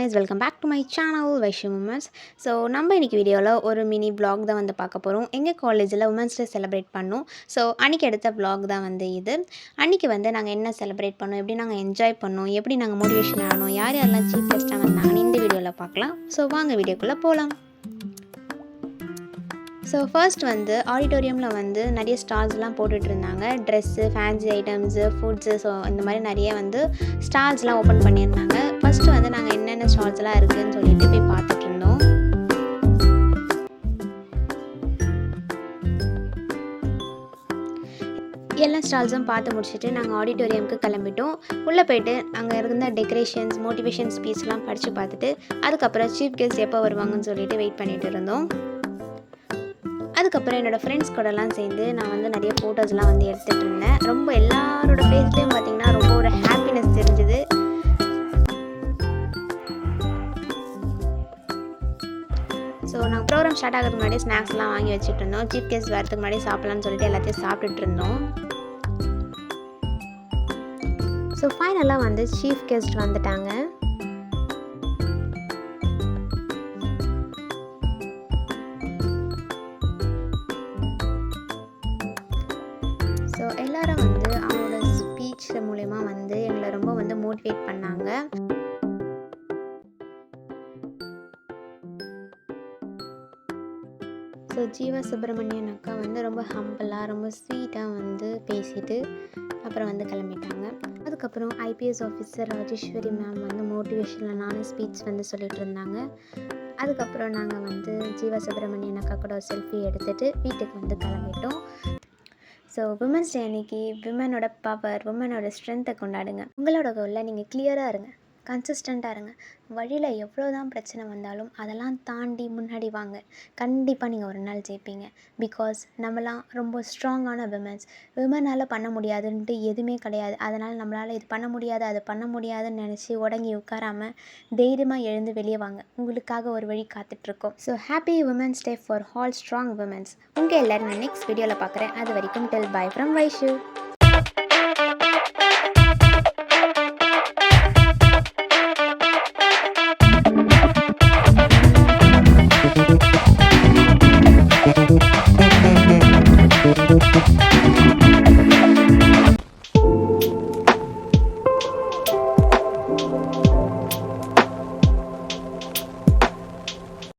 guys, welcome back to my channel Vaishyu Women's. So நம்ம இன்றைக்கி வீடியோவில் ஒரு மினி vlog தான் வந்து பார்க்க போகிறோம். எங்கள் காலேஜில் உமன்ஸ் டே செலிப்ரேட் பண்ணோம். ஸோ அன்றைக்கி எடுத்த vlog தான் வந்து இது. அன்றைக்கி வந்து நாங்கள் என்ன செலிப்ரேட் பண்ணோம், எப்படி நாங்கள் என்ஜாய் பண்ணோம், எப்படி நாங்கள் மோட்டிவேஷன் ஆனோம், யார் யாரெல்லாம் சீஃப் கெஸ்ட்டாக வந்தாங்கன்னு இந்த வீடியோவில் பார்க்கலாம். ஸோ வாங்க வீடியோக்குள்ளே போகலாம். ஸோ ஃபர்ஸ்ட் வந்து ஆடிட்டோரியமில் வந்து நிறைய ஸ்டால்ஸ்லாம் போட்டுட்டு இருந்தாங்க. Dress, fancy items, foods, so இந்த மாதிரி நிறைய வந்து ஸ்டால்ஸ்லாம் ஓப்பன் பண்ணியிருந்தாங்க. ஃபஸ்ட்டு வந்து நாங்கள் என்னென்ன ஸ்டால்ஸ்லாம் இருக்குதுன்னு சொல்லிட்டு போய் பார்த்துட்டு இருந்தோம். எல்லா ஸ்டால்ஸும் பார்த்து முடிச்சுட்டு நாங்கள் ஆடிட்டோரியமுக்கு கிளம்பிட்டோம். உள்ளே போய்ட்டு அங்கே இருந்த டெக்கரேஷன்ஸ், மோட்டிவேஷன் ஸ்பீச்லாம் படித்து பார்த்துட்டு அதுக்கப்புறம் சீஃப் கெஸ்ட் எப்போ வருவாங்கன்னு சொல்லிட்டு வெயிட் பண்ணிகிட்டு இருந்தோம். அதுக்கப்புறம் என்னோடய ஃப்ரெண்ட்ஸ் கூடலாம் சேர்ந்து நான் வந்து நிறைய ஃபோட்டோஸ்லாம் வந்து எடுத்துகிட்டு இருந்தேன். ரொம்ப எல்லாரோட ஃபேஸ்லேயும் பார்த்திங்கன்னா ரொம்ப ஒரு ஹாப்பினஸ் தெரிஞ்சுது. ஸோ நாங்கள் ப்ரோக்ராம் ஸ்டார்ட் ஆகிறதுக்கு முன்னாடி ஸ்நாக்ஸ்லாம் வாங்கி வச்சுட்டு இருந்தோம். சீஃப் கெஸ்ட் வரதுக்கு முன்னாடி சாப்பிட்லான்னு சொல்லிட்டு எல்லாத்தையும் சாப்பிட்டுட்டு இருந்தோம். ஸோ ஃபைனலாக வந்து சீஃப் கெஸ்ட் வந்துட்டாங்க. ஸோ எல்லோரும் வந்து அவங்களோட ஸ்பீச் மூலயமா வந்து எங்களை ரொம்ப வந்து மோட்டிவேட் பண்ணாங்க. ஸோ ஜீவா சுப்பிரமணியன் அக்கா வந்து ரொம்ப ஹம்பிளாக, ரொம்ப ஸ்வீட்டாக வந்து பேசிட்டு அப்புறம் வந்து கிளம்பிட்டாங்க. அதுக்கப்புறம் ஐபிஎஸ் ஆஃபீஸர் ராஜேஸ்வரி மேம் வந்து மோட்டிவேஷனலான ஸ்பீச் வந்து சொல்லிகிட்டு இருந்தாங்க. அதுக்கப்புறம் நாங்கள் வந்து ஜீவா சுப்பிரமணியன் அக்கா கூட செல்ஃபி எடுத்துகிட்டு வீட்டுக்கு வந்து கிளம்பிட்டோம். ஸோ விமன்ஸ் டே அன்றைக்கி விமனோட பவர், விமனோட ஸ்ட்ரென்த்தை கொண்டாடுங்க. உங்களோட கோலில் நீங்கள் கிளியராக இருங்க, கன்சிஸ்டண்ட்டாக இருங்க. வழியில் எவ்வளோ தான் பிரச்சனை வந்தாலும் அதெல்லாம் தாண்டி முன்னாடி வாங்க. கண்டிப்பாக நீங்கள் ஒரு நாள் ஜெயிப்பீங்க. பிகாஸ் நம்மளாம் ரொம்ப ஸ்ட்ராங்கான விமனால் பண்ண முடியாதுன்ட்டு எதுவுமே கிடையாது. அதனால் நம்மளால் இது பண்ண முடியாது, அது பண்ண முடியாதுன்னு நினச்சி உடங்கி உட்காராமல் தைரியமாக எழுந்து வெளியே வாங்க. உங்களுக்காக ஒரு வழி காத்துட்ருக்கோம். So happy women's day for all strong women's. உங்கள் எல்லோரும் நான் நெக்ஸ்ட் வீடியோவில் பார்க்குறேன். அது வரைக்கும் டெல் பாய் ஃப்ரம் வைஷு.